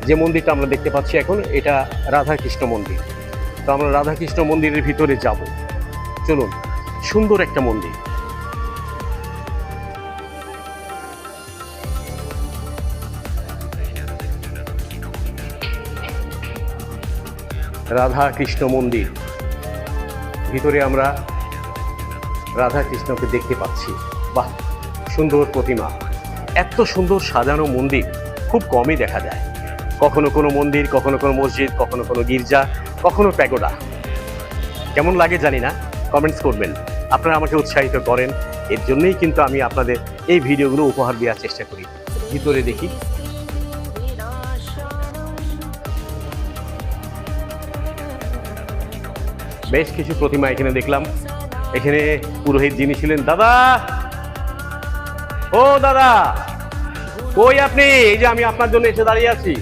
যে মন্দিরটা আমরা দেখতে পাচ্ছি এখন, এটা রাধাকৃষ্ণ মন্দির। তো আমরা রাধাকৃষ্ণ মন্দিরের ভিতরে যাব। চলুন, সুন্দর একটা মন্দির। রাধা কৃষ্ণ মন্দির, ভিতরে আমরা রাধা কৃষ্ণকে দেখতে পাচ্ছি। বাহ, সুন্দর প্রতিমা। এত সুন্দর সাজানো মন্দির খুব কমই দেখা যায়। কখনো কোনো মন্দির, কখনো কোনো মসজিদ, কখনো কোনো গির্জা, কখনো প্যাগোডা। কেমন লাগে জানি না, কমেন্টস করবেন। আপনারা আমাকে উৎসাহিত করেন, এর জন্যই কিন্তু আমি আপনাদের এই ভিডিওগুলো উপহার দেওয়ার চেষ্টা করি। ভিতরে দেখি। বেশ কিছু প্রতিমা এখানে দেখলাম। এখানে পুরোহিত যিনি ছিলেন, দাদা, ও দাদা, কই আপনি? এই যে আমি আপনার জন্য এসে দাঁড়িয়ে আছি।